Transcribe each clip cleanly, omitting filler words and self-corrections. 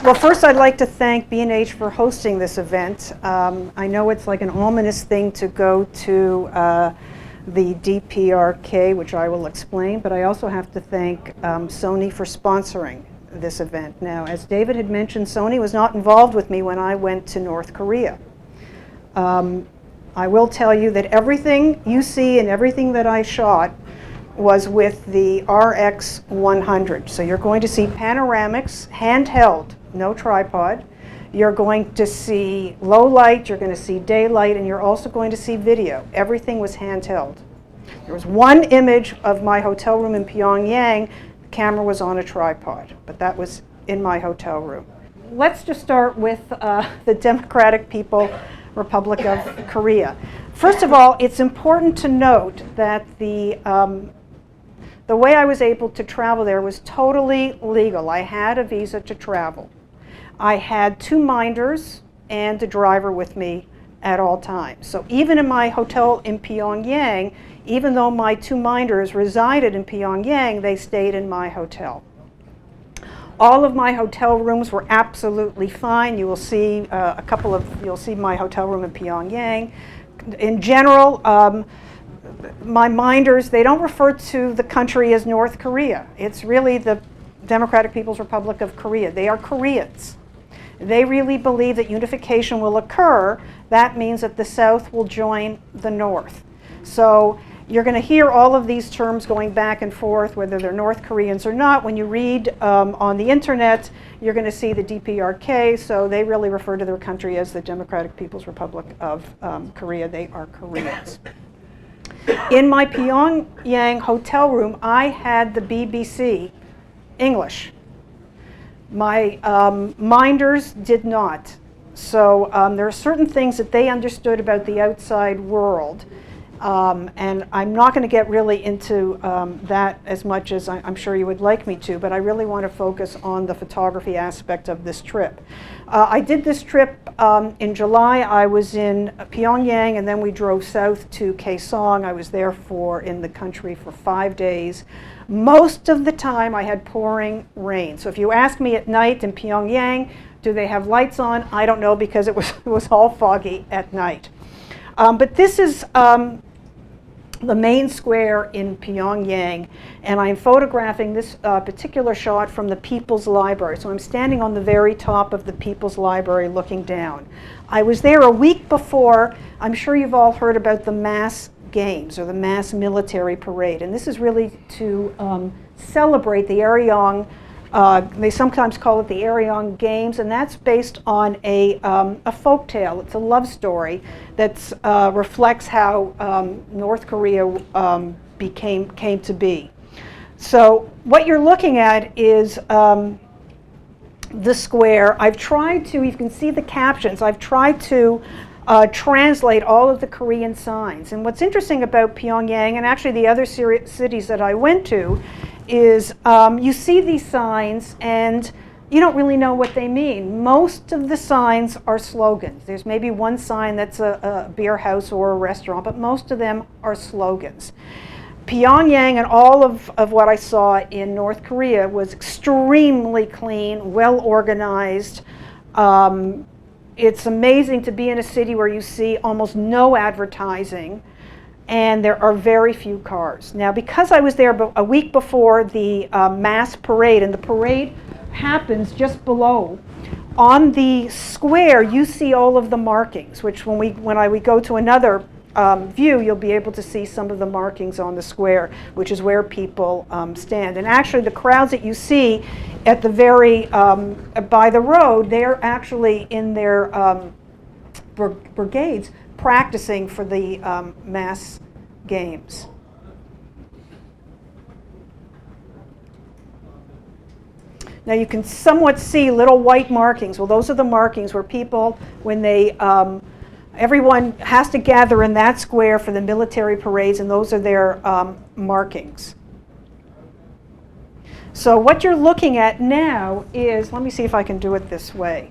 Well, first I'd like to thank B&H for hosting this event. I know it's like an ominous thing to go to the DPRK, which I will explain, but I also have to thank Sony for sponsoring this event. Now, as David had mentioned, Sony was not involved with me when I went to North Korea. I will tell you that everything you see and everything that I shot was with the RX100. So you're going to see panoramics, handheld, no tripod. You're going to see low light, you're going to see daylight, and you're also going to see video. Everything was handheld. There was one image of my hotel room in Pyongyang. The camera was on a tripod, but that was in my hotel room. Let's just start with the Democratic Republic of Korea. First of all, it's important to note that the way I was able to travel there was totally legal. I had a visa to travel. I had 2 minders and a driver with me at all times. So even in my hotel in Pyongyang, even though my 2 minders resided in Pyongyang, they stayed in my hotel. All of my hotel rooms were absolutely fine. You will see you'll see my hotel room in Pyongyang. In general, my minders, they don't refer to the country as North Korea. It's really the Democratic People's Republic of Korea. They are Koreans. They really believe that unification will occur. That means that the South will join the North. So you're going to hear all of these terms going back and forth, whether they're North Koreans or not. When you read on the internet, you're going to see the DPRK, so they really refer to their country as the Democratic People's Republic of Korea. They are Koreans. In my Pyongyang hotel room, I had the BBC English. My minders did not. So there are certain things that they understood about the outside world. And I'm not going to get really into that as much as I'm sure you would like me to, but I really want to focus on the photography aspect of this trip. I did this trip in July. I was in Pyongyang, and then we drove south to Kaesong. I was there in the country for 5 days. Most of the time I had pouring rain. So if you ask me at night in Pyongyang, do they have lights on? I don't know, because it was all foggy at night. But this is the main square in Pyongyang, and I'm photographing this particular shot from the People's Library. So I'm standing on the very top of the People's Library looking down. I was there a week before. I'm sure you've all heard about the mass games, or the mass military parade, and this is really to celebrate the Aryong. They sometimes call it the Aryong Games, and that's based on a folk tale. It's a love story that reflects how North Korea came to be. So what you're looking at is the square. I've tried to, you can see the captions, I've tried to translate all of the Korean signs. And what's interesting about Pyongyang, and actually the other cities that I went to, is you see these signs and you don't really know what they mean. Most of the signs are slogans. There's maybe one sign that's a beer house or a restaurant, but most of them are slogans. Pyongyang and all of what I saw in North Korea was extremely clean, well organized. It's amazing to be in a city where you see almost no advertising, and there are very few cars. Now, because I was there a week before the mass parade, and the parade happens just below, on the square you see all of the markings, which when we go to another view, you'll be able to see some of the markings on the square, which is where people stand. And actually the crowds that you see at the very, by the road, they're actually in their brigades practicing for the mass games. Now you can somewhat see little white markings. Well, those are the markings where people, when they, everyone has to gather in that square for the military parades, and those are their markings. So what you're looking at now is, let me see if I can do it this way.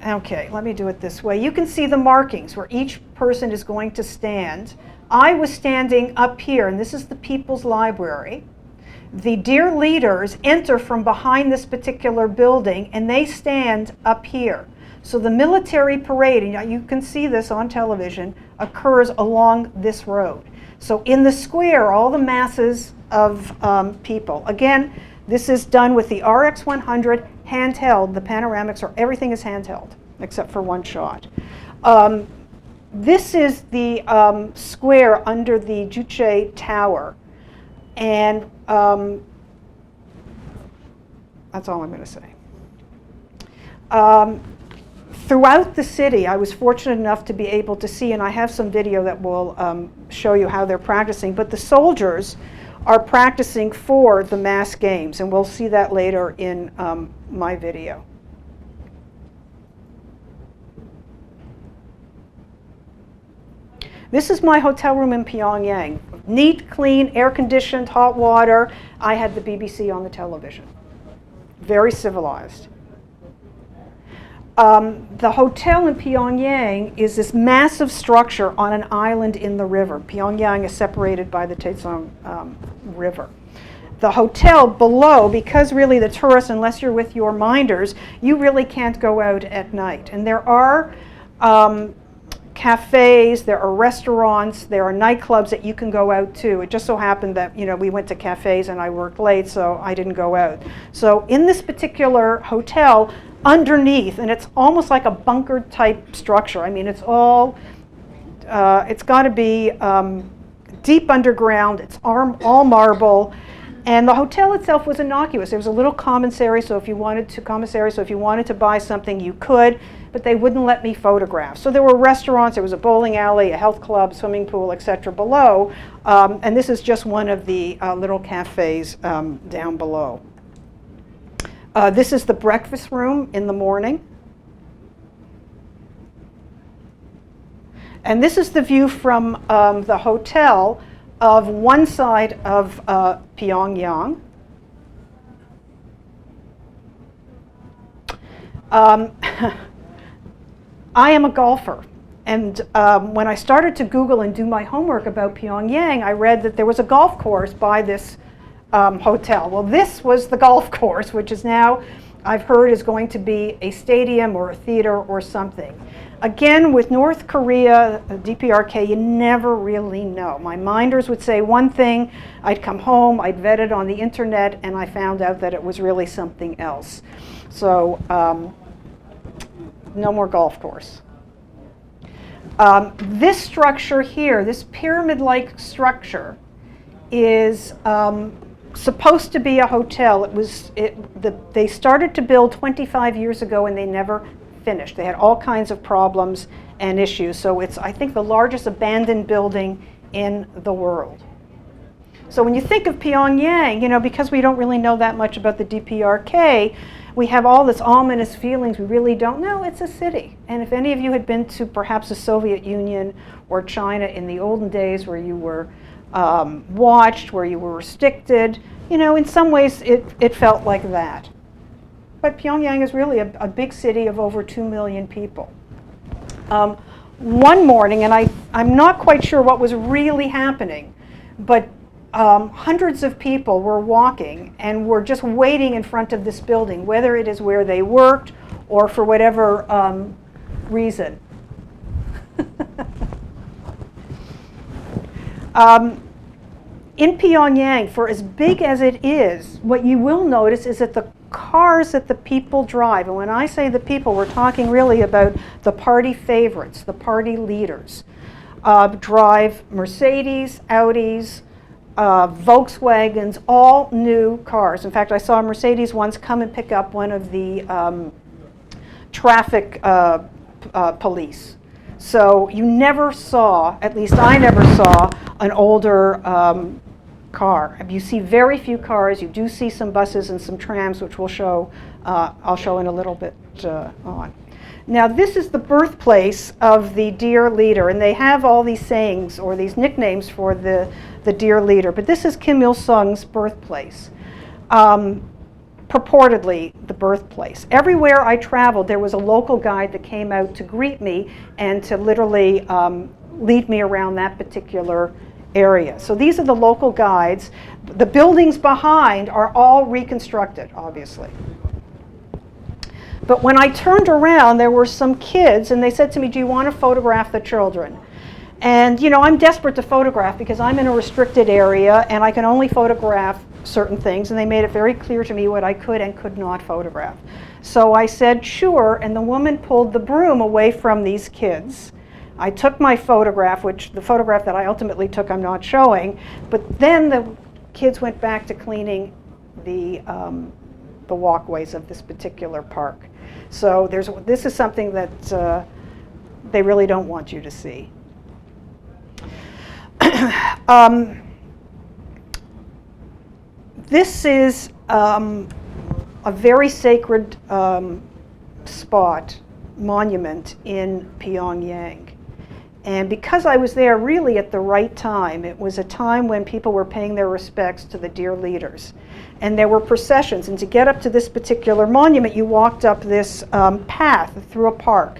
Okay, let me do it this way. You can see the markings where each person is going to stand. I was standing up here, and this is the People's Library. The dear leaders enter from behind this particular building, and they stand up here. So the military parade, and you can see this on television, occurs along this road. So in the square, all the masses of people. Again, this is done with the RX-100 handheld. The panoramics, or everything is handheld, except for one shot. This is the square under the Juche Tower. And that's all I'm going to say. Throughout the city, I was fortunate enough to be able to see, and I have some video that will show you how they're practicing, but the soldiers are practicing for the mass games, and we'll see that later in my video. This is my hotel room in Pyongyang. Neat, clean, air-conditioned, hot water. I had the BBC on the television. Very civilized. The hotel in Pyongyang is this massive structure on an island in the river. Pyongyang is separated by the Kaesong River. The hotel below, because really the tourists, unless you're with your minders, you really can't go out at night. And there are cafes, there are restaurants, there are nightclubs that you can go out to. It just so happened that, you know, we went to cafes and I worked late, so I didn't go out. So in this particular hotel, underneath, and it's almost like a bunker type structure. I mean, it's all, it's got to be deep underground. It's all marble. And the hotel itself was innocuous. There was a little commissary, so if you wanted to buy something, you could, but they wouldn't let me photograph. So there were restaurants, there was a bowling alley, a health club, swimming pool, etc. below, and this is just one of the little cafes down below. This is the breakfast room in the morning. And this is the view from the hotel of one side of Pyongyang. I am a golfer, and when I started to Google and do my homework about Pyongyang, I read that there was a golf course by this hotel. Well, this was the golf course, which is now, I've heard, is going to be a stadium or a theater or something. Again, with North Korea, DPRK, you never really know. My minders would say one thing, I'd come home, I'd vet it on the internet, and I found out that it was really something else. So, no more golf course. This structure here, this pyramid-like structure, is supposed to be a hotel. They started to build 25 years ago and they never finished. They had all kinds of problems and issues. So it's, I think, the largest abandoned building in the world. So when you think of Pyongyang, you know, because we don't really know that much about the DPRK, we have all this ominous feelings. We really don't know. It's a city. And if any of you had been to perhaps the Soviet Union or China in the olden days where you were watched, where you were restricted, you know, in some ways it felt like that. But Pyongyang is really a big city of over 2 million people. One morning, and I'm not quite sure what was really happening, but hundreds of people were walking and were just waiting in front of this building, whether it is where they worked or for whatever reason. In Pyongyang, for as big as it is, what you will notice is that the cars that the people drive, and when I say the people, we're talking really about the party favorites, the party leaders, drive Mercedes, Audis, Volkswagens, all new cars. In fact, I saw a Mercedes once come and pick up one of the traffic police. So you never saw, at least I never saw, an older car. You see very few cars. You do see some buses and some trams, which we'll show, I'll show in a little bit on. Now this is the birthplace of the dear leader, and they have all these sayings or these nicknames for the dear leader, but this is Kim Il-sung's birthplace. Purportedly the birthplace. Everywhere I traveled, there was a local guide that came out to greet me and to literally lead me around that particular area. So these are the local guides. The buildings behind are all reconstructed, obviously. But when I turned around, there were some kids, and they said to me, "Do you want to photograph the children?" And you know, I'm desperate to photograph because I'm in a restricted area and I can only photograph certain things, and they made it very clear to me what I could and could not photograph. So I said, "Sure," and the woman pulled the broom away from these kids. I took my photograph, which the photograph that I ultimately took I'm not showing, but then the kids went back to cleaning the walkways of this particular park. So this is something that they really don't want you to see. This is a very sacred spot, monument in Pyongyang. And because I was there really at the right time, it was a time when people were paying their respects to the dear leaders. And there were processions, and to get up to this particular monument, you walked up this path through a park.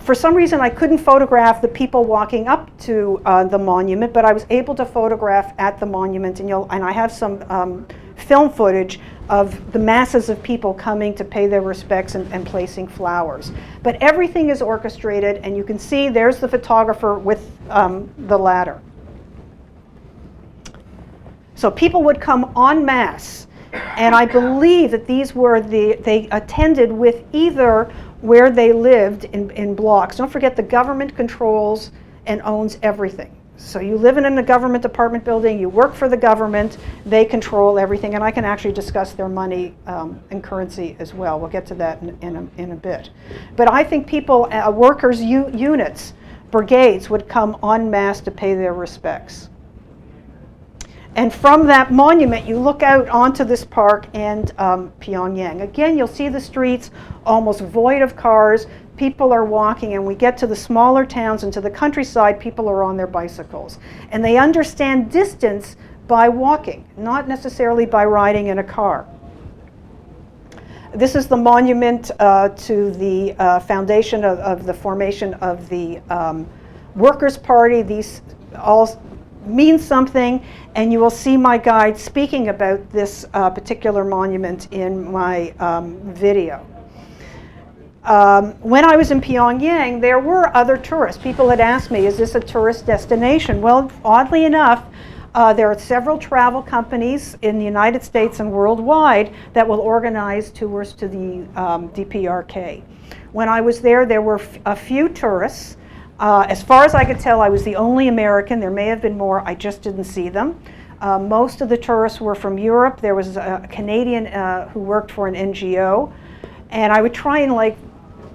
For some reason, I couldn't photograph the people walking up to the monument, but I was able to photograph at the monument, and I have some film footage of the masses of people coming to pay their respects and placing flowers. But everything is orchestrated, and you can see there's the photographer with the ladder. So people would come en masse, and I believe that these were they attended with either where they lived in blocks. Don't forget, the government controls and owns everything. So you live in a government apartment building, you work for the government, they control everything, and I can actually discuss their money and currency as well. We'll get to that in a bit. But I think people, workers' units, brigades would come en masse to pay their respects. And from that monument, you look out onto this park and Pyongyang. Again, you'll see the streets almost void of cars. People are walking, and we get to the smaller towns and to the countryside, people are on their bicycles. And they understand distance by walking, not necessarily by riding in a car. This is the monument to the foundation of the formation of the Workers' Party. These all mean something, and you will see my guide speaking about this particular monument in my video. When I was in Pyongyang, there were other tourists. People had asked me, is this a tourist destination? Well, oddly enough, there are several travel companies in the United States and worldwide that will organize tours to the DPRK. When I was there, there were a few tourists. As far as I could tell, I was the only American. There may have been more, I just didn't see them. Most of the tourists were from Europe. There was a Canadian who worked for an NGO. And I would try and, like,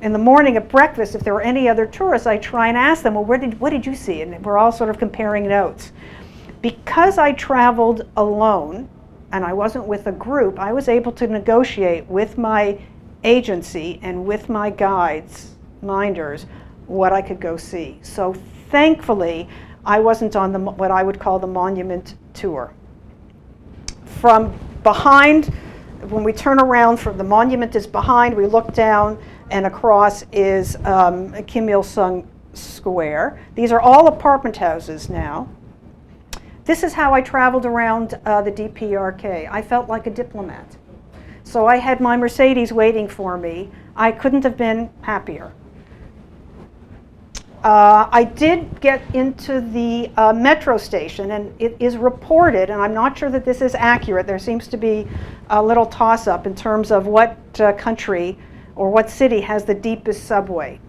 in the morning at breakfast, if there were any other tourists, I'd try and ask them, well, what did you see? And we're all sort of comparing notes. Because I traveled alone, and I wasn't with a group, I was able to negotiate with my agency and with my guides, minders, what I could go see. So thankfully, I wasn't on what I would call the monument tour. From behind, when we turn around, from the monument is behind, we look down, and across is Kim Il-sung Square. These are all apartment houses now. This is how I traveled around the DPRK. I felt like a diplomat. So I had my Mercedes waiting for me. I couldn't have been happier. I did get into the metro station, and it is reported, and I'm not sure that this is accurate, there seems to be a little toss-up in terms of what country or what city has the deepest subway.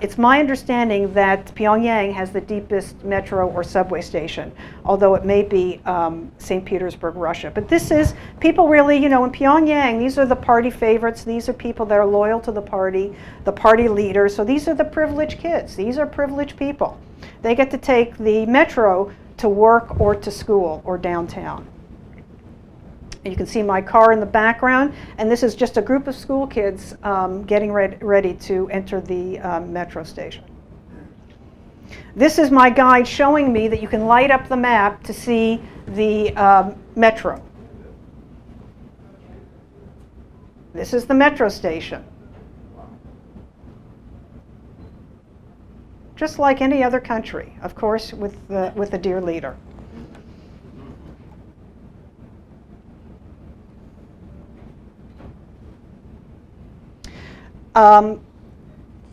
It's my understanding that Pyongyang has the deepest metro or subway station, although it may be St. Petersburg, Russia. But this is, people really, you know, in Pyongyang, these are the party favorites. These are people that are loyal to the party leaders. So these are the privileged kids. These are privileged people. They get to take the metro to work or to school or downtown. You can see my car in the background, and this is just a group of school kids getting ready to enter the metro station. This is my guide showing me that you can light up the map to see the metro. This is the metro station. Just like any other country, of course, with the dear leader.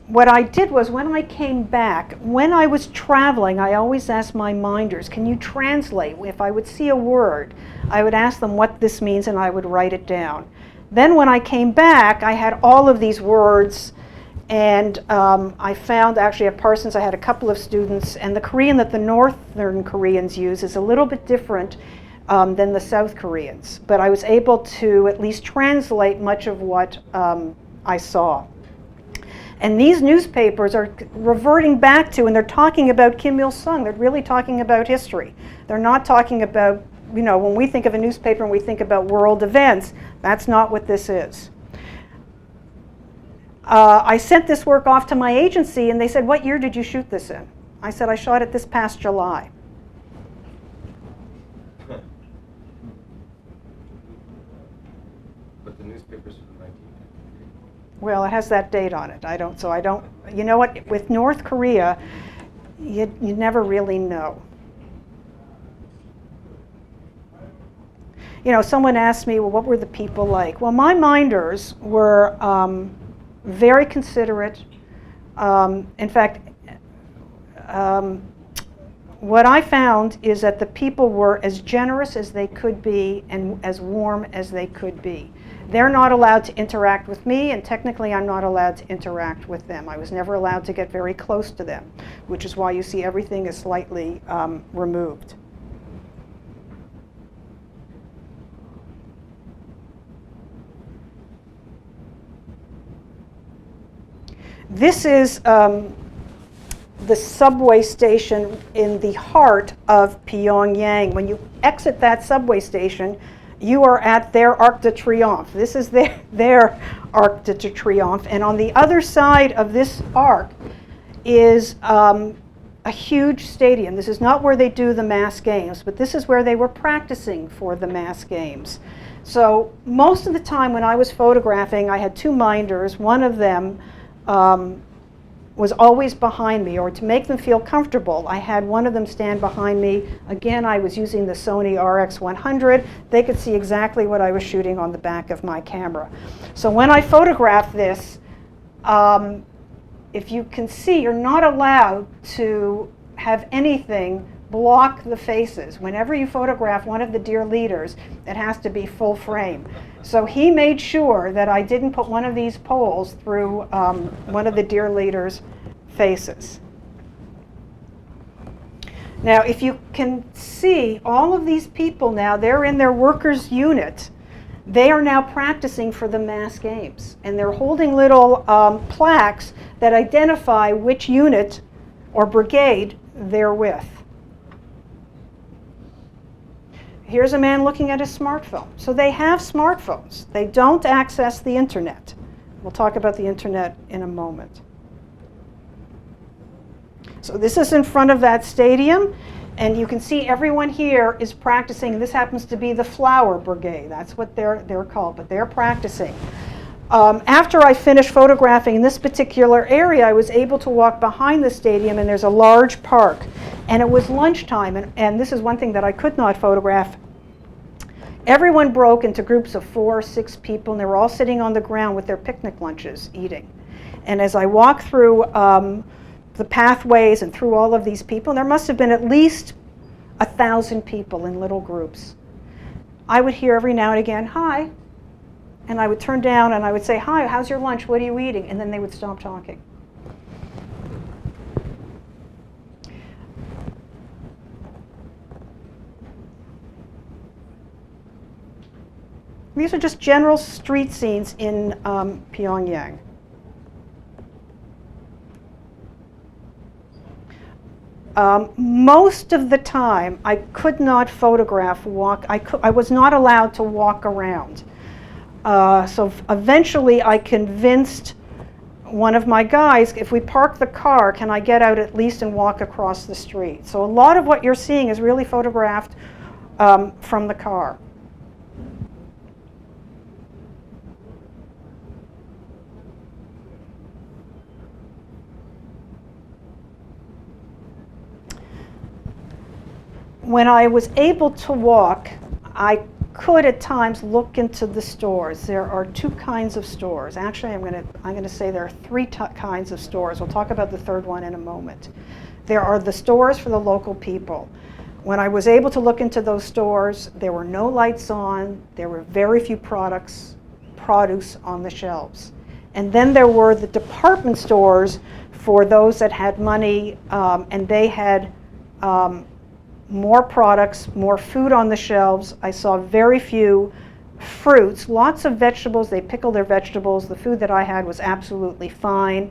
What I did was when I came back, when I was traveling, I always asked my minders, can you translate? If I would see a word, I would ask them what this means and I would write it down. Then when I came back, I had all of these words, and I found actually at Parsons I had a couple of students, and the Korean that the Northern Koreans use is a little bit different than the South Koreans. But I was able to at least translate much of what I saw. And these newspapers are reverting back to, and they're talking about Kim Il-sung. They're really talking about history. They're not talking about, you know, when we think of a newspaper and we think about world events, that's not what this is. I sent this work off to my agency, and they said, what year did you shoot this in? I said, I shot it this past July. But the newspaper's from 19. Well, it has that date on it. You know what, with North Korea, you never really know. You know, someone asked me, well, what were the people like? Well, my minders were very considerate. In fact, what I found is that the people were as generous as they could be and as warm as they could be. They're not allowed to interact with me, and technically I'm not allowed to interact with them. I was never allowed to get very close to them, which is why you see everything is slightly removed. This is the subway station in the heart of Pyongyang. When you exit that subway station, you are at their Arc de Triomphe. This is their Arc de Triomphe. And on the other side of this arc is a huge stadium. This is not where they do the mass games, but this is where they were practicing for the mass games. So most of the time when I was photographing, I had two minders. One of them was always behind me, or to make them feel comfortable, I had one of them stand behind me. Again, I was using the Sony RX100. They could see exactly what I was shooting on the back of my camera. So when I photograph this, if you can see, you're not allowed to have anything block the faces. Whenever you photograph one of the deer leaders, it has to be full frame. So he made sure that I didn't put one of these poles through one of the deer leaders' faces. Now, if you can see, all of these people now, they're in their workers' unit. They are now practicing for the mass games. And they're holding little plaques that identify which unit or brigade they're with. Here's a man looking at his smartphone. So they have smartphones. They don't access the internet. We'll talk about the internet in a moment. So this is in front of that stadium, and you can see everyone here is practicing. This happens to be the Flower Brigade. That's what they're called, but they're practicing. After I finished photographing in this particular area, I was able to walk behind the stadium, and there's a large park. And it was lunchtime, and this is one thing that I could not photograph. Everyone broke into groups of 4 or 6 people, and they were all sitting on the ground with their picnic lunches eating. And as I walked through the pathways and through all of these people, there must have been at least 1,000 people in little groups. I would hear every now and again, hi. And I would turn down and I would say, hi, how's your lunch? What are you eating? And then they would stop talking. These are just general street scenes in Pyongyang. Most of the time, I could not photograph I was not allowed to walk around. So eventually I convinced one of my guys, if we park the car, can I get out at least and walk across the street? So a lot of what you're seeing is really photographed from the car. When I was able to walk, I could at times look into the stores. There are two kinds of stores. Actually, I'm going to say there are three kinds of stores. We'll talk about the third one in a moment. There are the stores for the local people. When I was able to look into those stores, there were no lights on. There were very few produce on the shelves. And then there were the department stores for those that had money, and they had more products, more food on the shelves. I saw very few fruits, lots of vegetables. They pickle their vegetables. The food that I had was absolutely fine.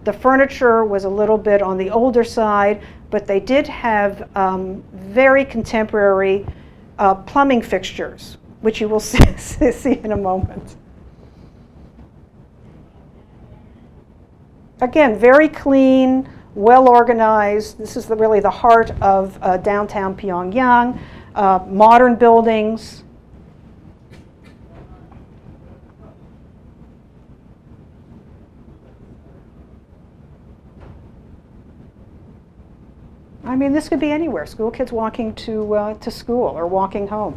The furniture was a little bit on the older side, but they did have very contemporary plumbing fixtures, which you will see in a moment. Again, very clean, well organized. This is really the heart of downtown Pyongyang. Modern buildings. I mean, this could be anywhere. School kids walking to school or walking home.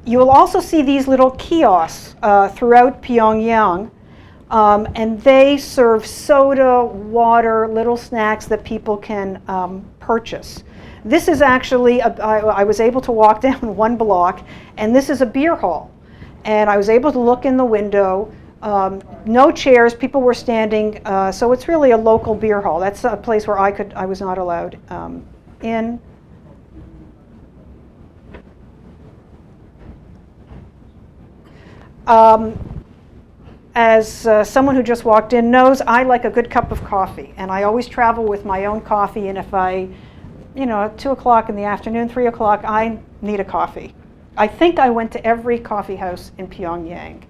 You will also see these little kiosks throughout Pyongyang, and they serve soda, water, little snacks that people can purchase. This is actually, I was able to walk down one block, and this is a beer hall. And I was able to look in the window. No chairs, people were standing, so it's really a local beer hall. That's a place where I was not allowed in. As someone who just walked in knows, I like a good cup of coffee, and I always travel with my own coffee, and if at 2 o'clock in the afternoon, 3 o'clock, I need a coffee. I think I went to every coffee house in Pyongyang.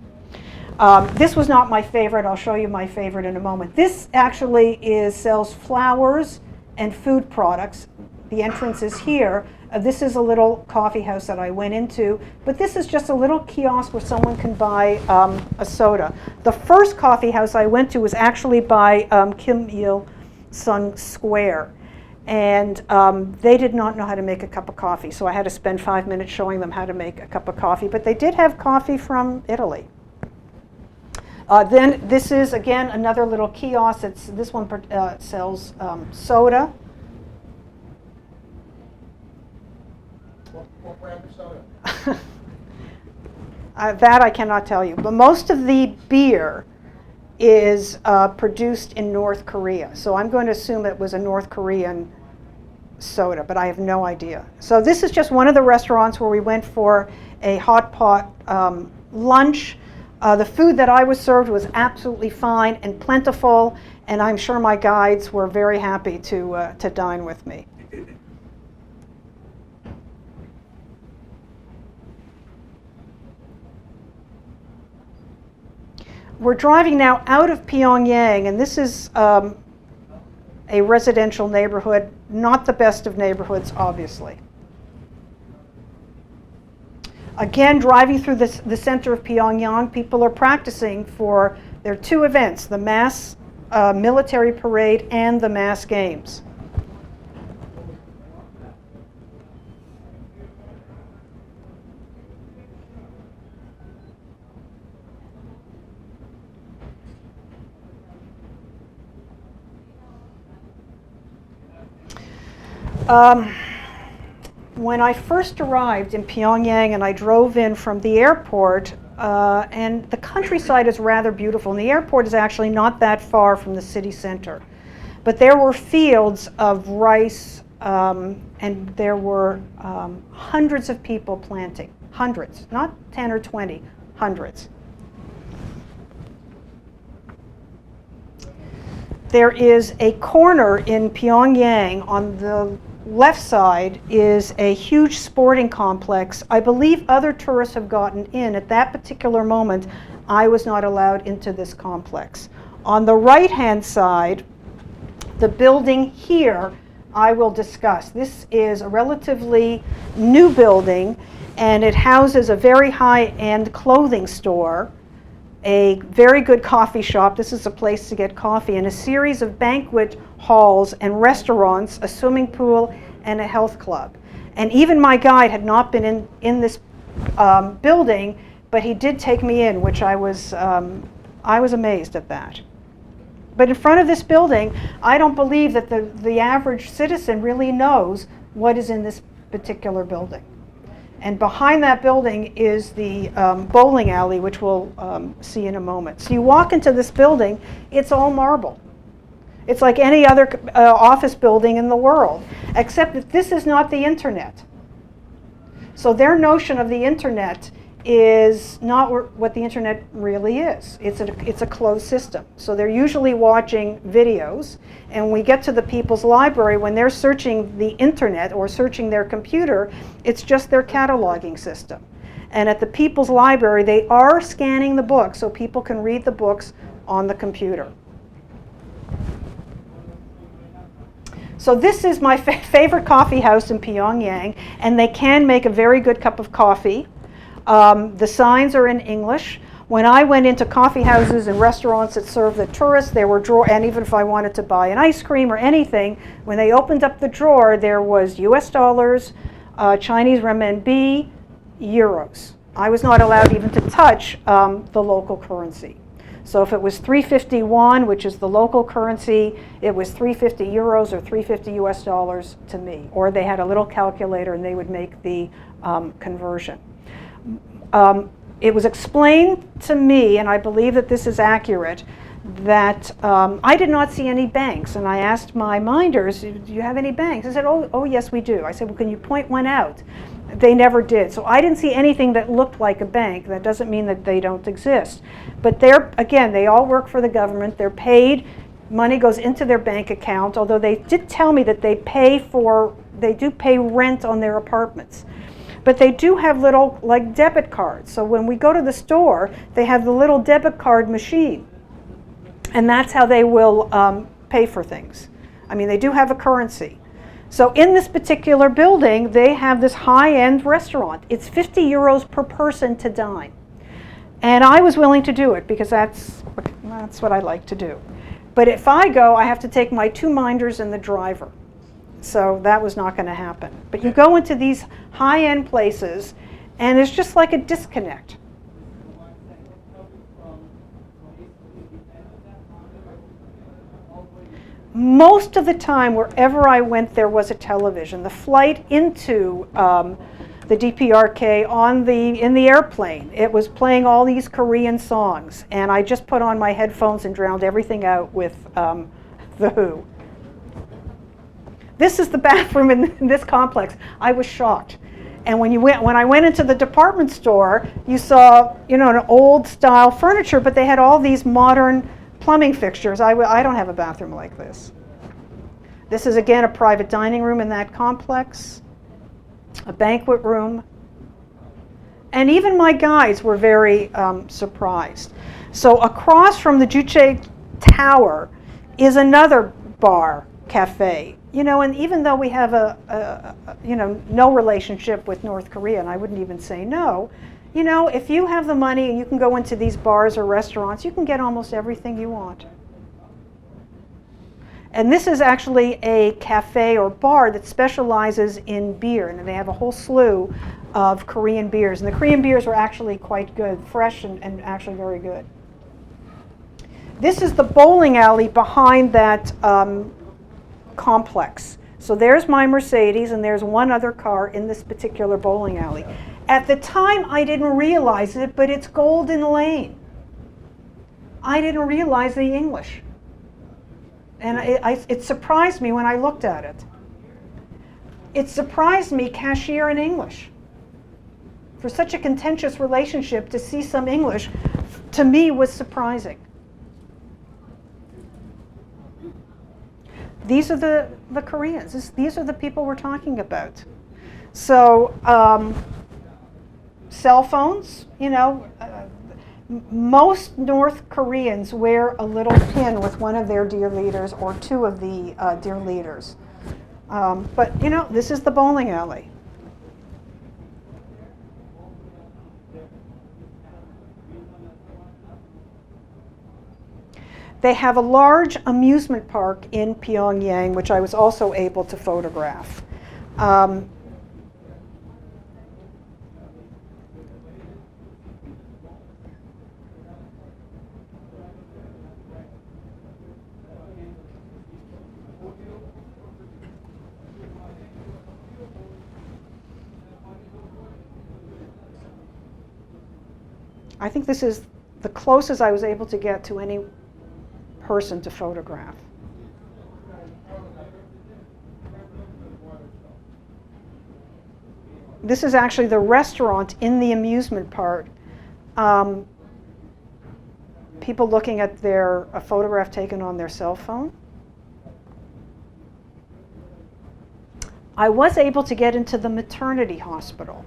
This was not my favorite. I'll show you my favorite in a moment. This actually sells flowers and food products. The entrance is here. This is a little coffee house that I went into, but this is just a little kiosk where someone can buy a soda. The first coffee house I went to was actually by Kim Il-sung Square, and they did not know how to make a cup of coffee, so I had to spend 5 minutes showing them how to make a cup of coffee, but they did have coffee from Italy. Then this is, again, another little kiosk. This one sells soda. What brand of soda? That I cannot tell you. But most of the beer is produced in North Korea. So I'm going to assume it was a North Korean soda, but I have no idea. So this is just one of the restaurants where we went for a hot pot lunch. The food that I was served was absolutely fine and plentiful, and I'm sure my guides were very happy to dine with me. We're driving now out of Pyongyang, and this is a residential neighborhood, not the best of neighborhoods, obviously. Again, driving through the center of Pyongyang, people are practicing for their two events, the mass military parade and the mass games. When I first arrived in Pyongyang and I drove in from the airport, and the countryside is rather beautiful, and the airport is actually not that far from the city center. But there were fields of rice, and there were hundreds of people planting. Hundreds, not 10 or 20, hundreds. There is a corner in Pyongyang. On the left side is a huge sporting complex. I believe other tourists have gotten in. At that particular moment, I was not allowed into this complex. On the right-hand side, the building here, I will discuss. This is a relatively new building, and it houses a very high-end clothing store. a very good coffee shop. This is a place to get coffee, and a series of banquet halls and restaurants, a swimming pool, and a health club. And even my guide had not been in this building, but he did take me in, which I was amazed at that. But in front of this building, I don't believe that the average citizen really knows what is in this particular building. And behind that building is the bowling alley, which we'll see in a moment. So you walk into this building, it's all marble. It's like any other office building in the world, except that this is not the internet. So their notion of the internet is not what the internet really is. It's a closed system. So they're usually watching videos, and when we get to the People's Library, when they're searching the internet or searching their computer, it's just their cataloging system. And at the People's Library, they are scanning the books so people can read the books on the computer. So this is my favorite coffee house in Pyongyang, and they can make a very good cup of coffee. The signs are in English. When I went into coffee houses and restaurants that serve the tourists, there were drawers, and even if I wanted to buy an ice cream or anything, when they opened up the drawer, there was US dollars, Chinese renminbi, euros. I was not allowed even to touch the local currency. So if it was 350 won, which is the local currency, it was 350 euros or 350 US dollars to me. Or they had a little calculator and they would make the conversion. It was explained to me, and I believe that this is accurate, that I did not see any banks. And I asked my minders, do you have any banks? They said, oh yes, we do. I said, well, can you point one out? They never did. So I didn't see anything that looked like a bank. That doesn't mean that they don't exist. But again, they all work for the government. They're paid. Money goes into their bank account, although they did tell me that they do pay rent on their apartments. But they do have little, like, debit cards. So when we go to the store, they have the little debit card machine. And that's how they will pay for things. I mean, they do have a currency. So in this particular building, they have this high-end restaurant. It's 50 euros per person to dine. And I was willing to do it because that's what I like to do. But if I go, I have to take my 2 minders and the driver. So that was not going to happen. But you go into these high-end places, and it's just like a disconnect. Most of the time, wherever I went, there was a television. The flight into the DPRK in the airplane, it was playing all these Korean songs, and I just put on my headphones and drowned everything out with The Who. This is the bathroom in this complex. I was shocked. And when I went into the department store, you saw, an old style furniture, but they had all these modern plumbing fixtures. I don't have a bathroom like this. This is again a private dining room in that complex, a banquet room. And even my guides were very surprised. So across from the Juche Tower is another bar, cafe. And even though we have no relationship with North Korea, and I wouldn't even say no, if you have the money and you can go into these bars or restaurants, you can get almost everything you want. And this is actually a cafe or bar that specializes in beer, and they have a whole slew of Korean beers. And the Korean beers were actually quite good, fresh and actually very good. This is the bowling alley behind that complex. So there's my Mercedes, and there's one other car in this particular bowling alley. At the time, I didn't realize it, but it's Golden Lane. I didn't realize the English. And it surprised me when I looked at it. It surprised me, cashier in English. For such a contentious relationship, to see some English, to me, was surprising. These are the Koreans. These are the people we're talking about. So, cell phones, most North Koreans wear a little pin with one of their dear leaders or 2 of the dear leaders. But, this is the bowling alley. They have a large amusement park in Pyongyang, which I was also able to photograph. I think this is the closest I was able to get to any person to photograph. This is actually the restaurant in the amusement park. People looking at a photograph taken on their cell phone. I was able to get into the maternity hospital.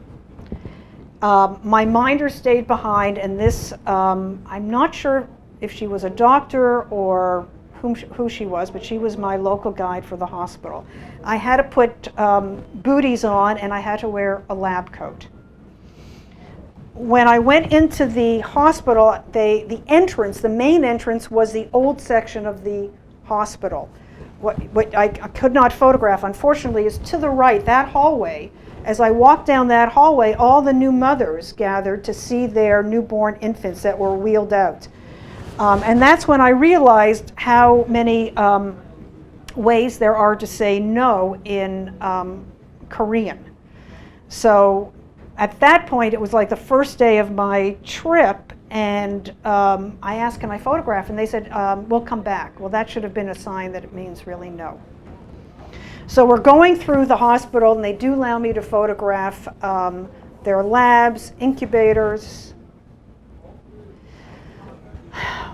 My minder stayed behind, and this, I'm not sure if she was a doctor or who she was, but she was my local guide for the hospital. I had to put booties on, and I had to wear a lab coat. When I went into the hospital, the main entrance was the old section of the hospital. What I could not photograph, unfortunately, is to the right, that hallway. As I walked down that hallway, all the new mothers gathered to see their newborn infants that were wheeled out. And that's when I realized how many ways there are to say no in Korean. So at that point, it was like the first day of my trip, and I asked, can I photograph? And they said, we'll come back. Well, that should have been a sign that it means really no. So we're going through the hospital, and they do allow me to photograph their labs, incubators.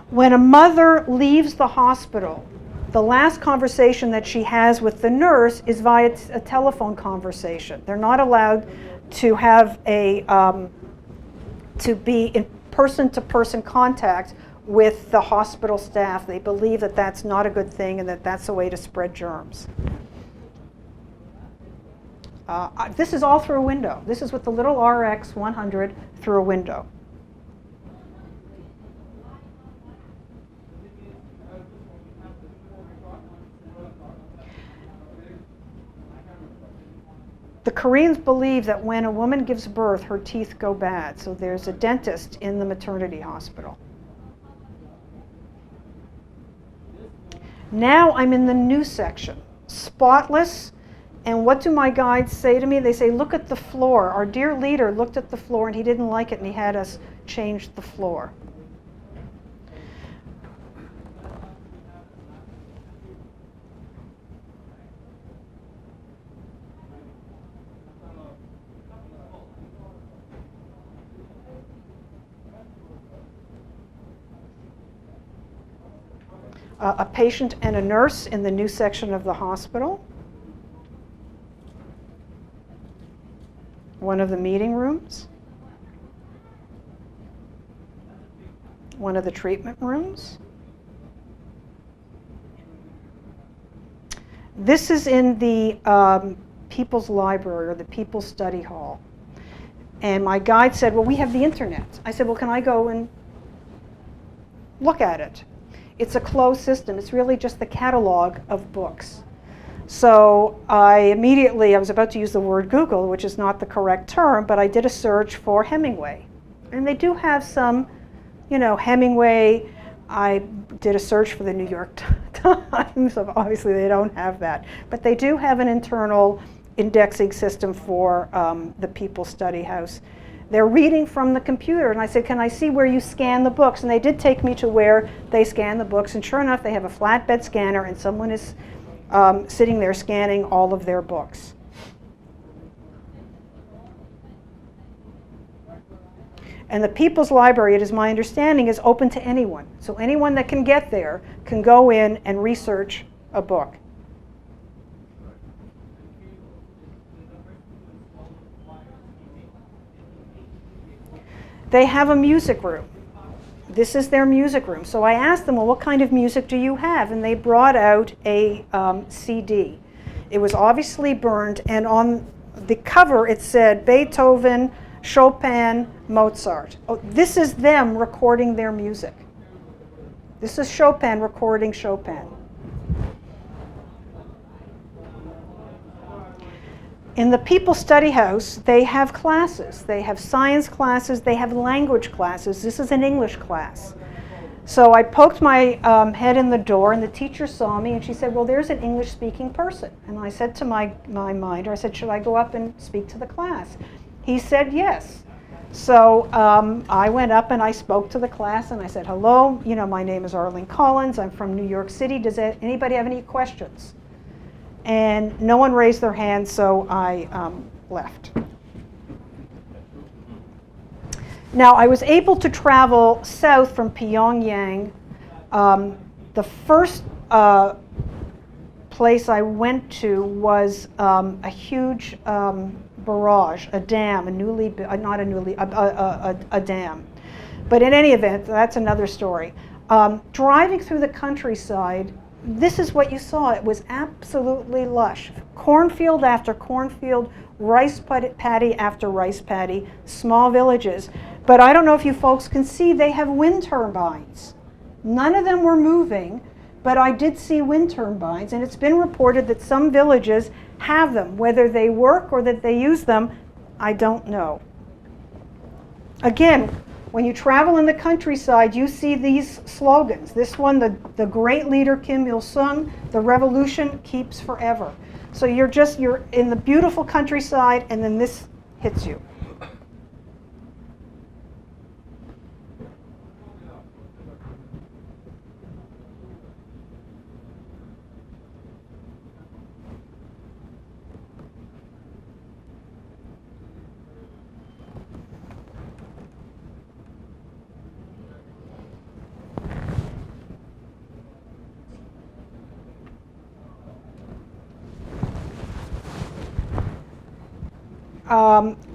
When a mother leaves the hospital, the last conversation that she has with the nurse is via a telephone conversation. They're not allowed to have to be in person-to-person contact with the hospital staff. They believe that that's not a good thing and that that's a way to spread germs. This is all through a window. This is with the little RX 100 through a window. The Koreans believe that when a woman gives birth, her teeth go bad. So there's a dentist in the maternity hospital. Now I'm in the new section, spotless. And what do my guides say to me? They say, look at the floor. Our dear leader looked at the floor and he didn't like it, and he had us change the floor. A patient and a nurse in the new section of the hospital. One of the meeting rooms. One of the treatment rooms. This is in the People's Library, or the People's Study Hall. And my guide said, well, we have the internet. I said, well, can I go and look at it? It's a closed system. It's really just the catalog of books. So I was about to use the word Google, which is not the correct term, but I did a search for Hemingway. And they do have some, Hemingway. I did a search for the New York Times, so obviously they don't have that. But they do have an internal indexing system for the People's Study House. They're reading from the computer, and I said, can I see where you scan the books? And they did take me to where they scan the books, and sure enough, they have a flatbed scanner, and someone is sitting there scanning all of their books. And the People's Library, it is my understanding, is open to anyone. So anyone that can get there can go in and research a book. They have a music room. This is their music room. So I asked them, well, what kind of music do you have? And they brought out a CD. It was obviously burned, and on the cover it said Beethoven, Chopin, Mozart. Oh, this is them recording their music. This is Chopin recording Chopin. In the People Study House, they have classes. They have science classes, they have language classes. This is an English class. So I poked my head in the door, and the teacher saw me, and she said, well, there's an English-speaking person. And I said to my minder, I said, should I go up and speak to the class? He said yes. So I went up and I spoke to the class, and I said, hello, my name is Arlene Collins. I'm from New York City. Does anybody have any questions? And no one raised their hand, so I left. Now, I was able to travel south from Pyongyang. The first place I went to was a huge barrage, a dam, a dam. But in any event, that's another story. Driving through the countryside, this is what you saw. It was absolutely lush. Cornfield after cornfield, rice paddy after rice paddy, small villages. But I don't know if you folks can see, they have wind turbines. None of them were moving, but I did see wind turbines, and it's been reported that some villages have them. Whether they work or that they use them, I don't know. Again, when you travel in the countryside, you see these slogans. This one, the great leader Kim Il-sung, the revolution keeps forever. So you're in the beautiful countryside, and then this hits you.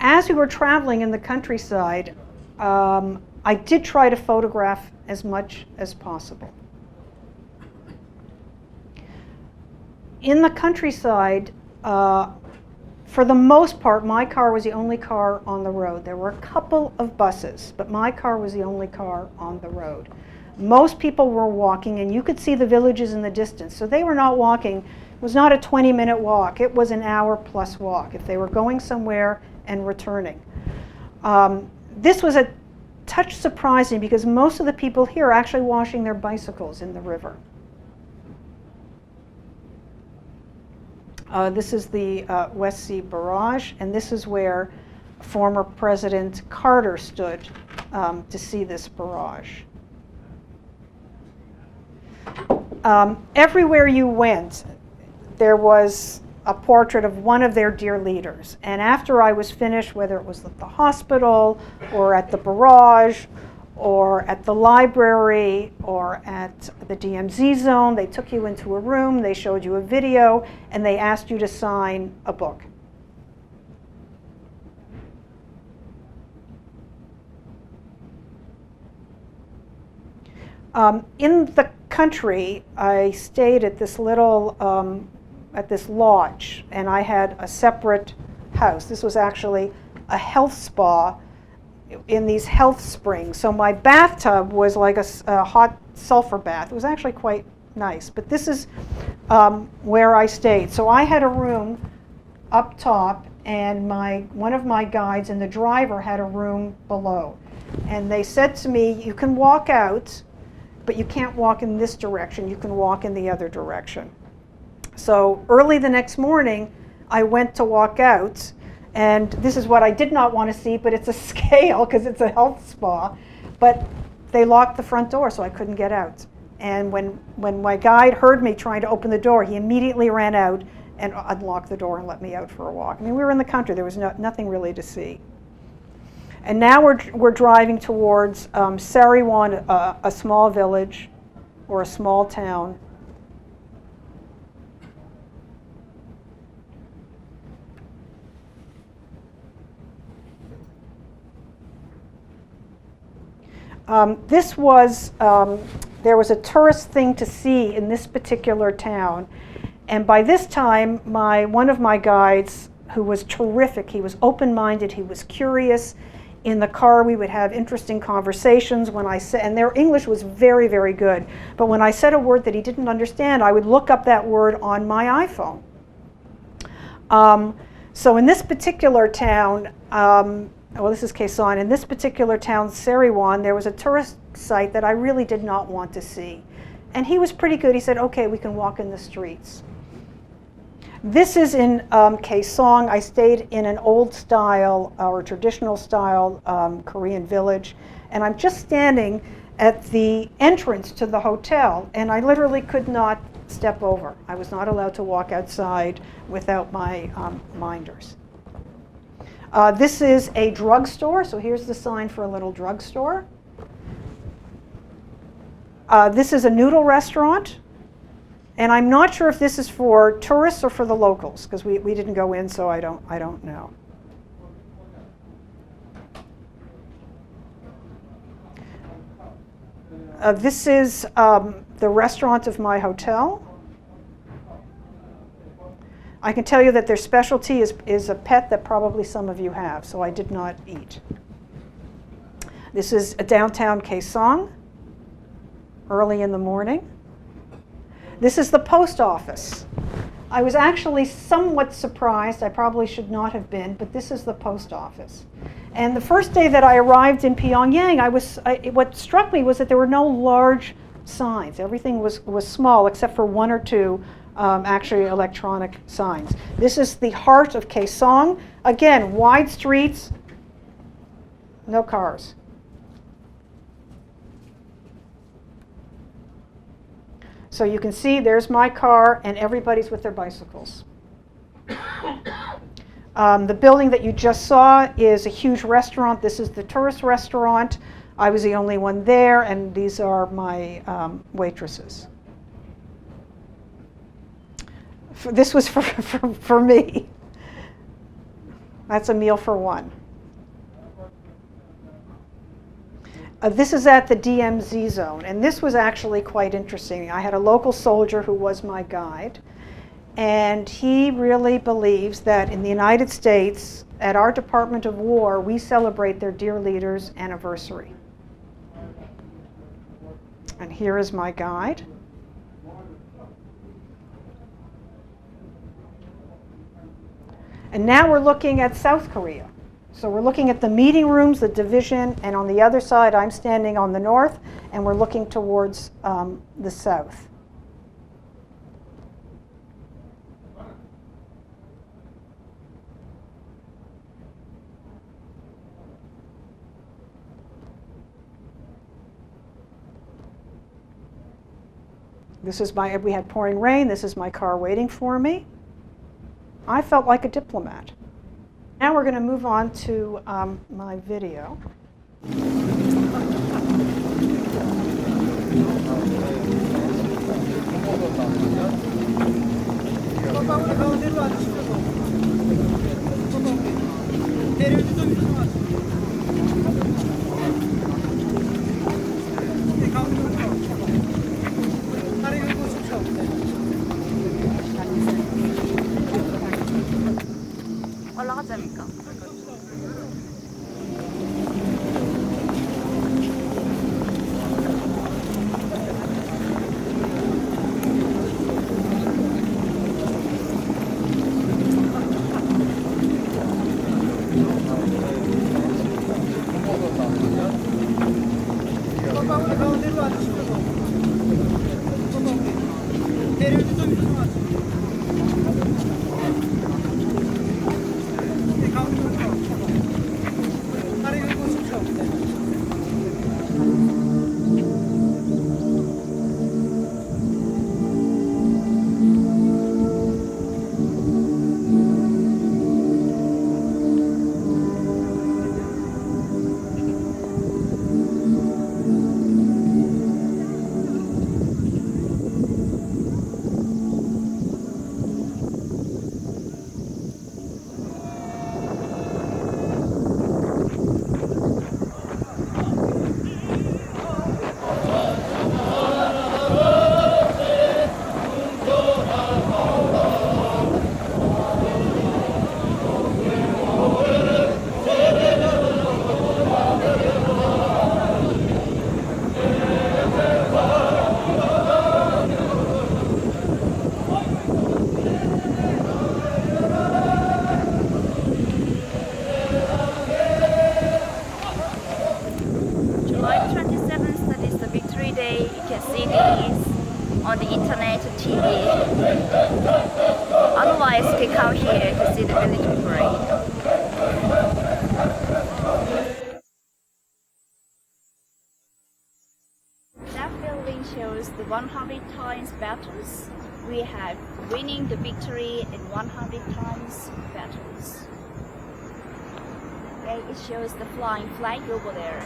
As we were traveling in the countryside, I did try to photograph as much as possible. In the countryside, for the most part, my car was the only car on the road. There were a couple of buses, but my car was the only car on the road. Most people were walking, and you could see the villages in the distance. So they were not walking. It was not a 20-minute walk. It was an hour-plus walk if they were going somewhere and returning. This was a touch surprising because most of the people here are actually washing their bicycles in the river. This is the West Sea Barrage, and this is where former President Carter stood to see this barrage. Everywhere you went, there was a portrait of one of their dear leaders. And after I was finished, whether it was at the hospital or at the barrage or at the library or at the DMZ zone, they took you into a room, they showed you a video, and they asked you to sign a book. In the country, I stayed at this little at this lodge, and I had a separate house. This was actually a health spa in these health springs. So my bathtub was like a hot sulfur bath. It was actually quite nice, but this is where I stayed. So I had a room up top, and one of my guides and the driver had a room below. And they said to me, you can walk out, but you can't walk in this direction. You can walk in the other direction. So early the next morning, I went to walk out, and this is what I did not want to see, but it's a scale because it's a health spa. But they locked the front door, so I couldn't get out. And when my guide heard me trying to open the door, he immediately ran out and unlocked the door and let me out for a walk. I mean, we were in the country. There was nothing really to see. And now we're driving towards Sariwan, a small village or a small town. This was, there was a tourist thing to see in this particular town. And by this time, one of my guides, who was terrific, he was open-minded, he was curious, In the car, we would have interesting conversations when I said, and their English was very, very good. But when I said a word that he didn't understand, I would look up that word on my iPhone. So in this particular town, well, this is Kaesong. In this particular town, Seriwon, there was a tourist site that I really did not want to see. And he was pretty good. He said, okay, we can walk in the streets. This is in Kaesong. I stayed in an old style or traditional style Korean village. And I'm just standing at the entrance to the hotel. And I literally could not step over. I was not allowed to walk outside without my minders. This is a drugstore, so here's the sign for a little drugstore. This is a noodle restaurant, and I'm not sure if this is for tourists or for the locals, because we didn't go in, so I don't know. This is the restaurant of my hotel. I can tell you that their specialty is a pet that probably some of you have, so I did not eat. This is a downtown Kaesong, early in the morning. This is the post office. I was actually somewhat surprised. I probably should not have been, but this is the post office. And the first day that I arrived in Pyongyang, what struck me was that there were no large signs. Everything was small, except for one or two actually electronic signs. This is the heart of Kaesong. Again, wide streets, no cars. So you can see there's my car and everybody's with their bicycles. The building that you just saw is a huge restaurant. This is the tourist restaurant. I was the only one there, and these are my waitresses. This was for me. That's a meal for one. This is at the DMZ zone, and this was actually quite interesting. I had a local soldier who was my guide, and he really believes that in the United States, at our Department of War, we celebrate their dear leader's anniversary. And here is my guide. And now we're looking at South Korea. So we're looking at the meeting rooms, the division, and on the other side, I'm standing on the north, and we're looking towards the south. This is we had pouring rain. This is my car waiting for me. I felt like a diplomat. Now we're going to move on to my video. 올라가자니까. the 100 times battles, we have winning the victory in 100 times battles. Okay, it shows the flying flag over there.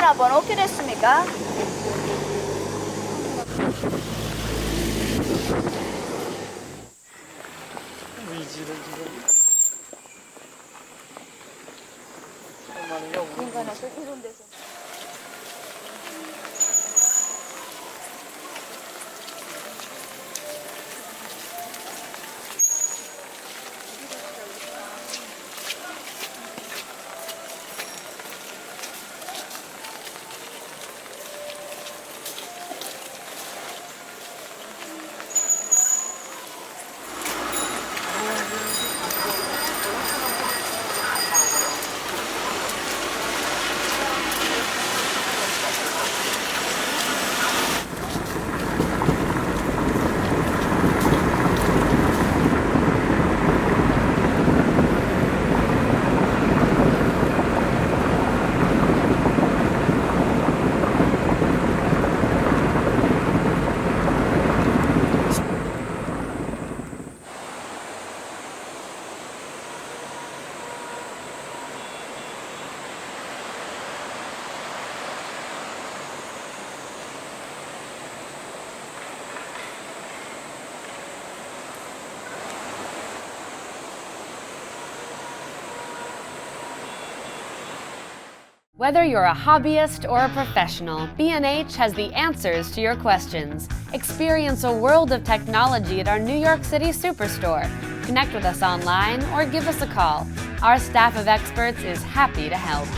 전화번호 어떻게 됐습니까? 위지를 지금 인간은 또 이런 데서 Whether you're a hobbyist or a professional, B&H has the answers to your questions. Experience a world of technology at our New York City Superstore. Connect with us online or give us a call. Our staff of experts is happy to help.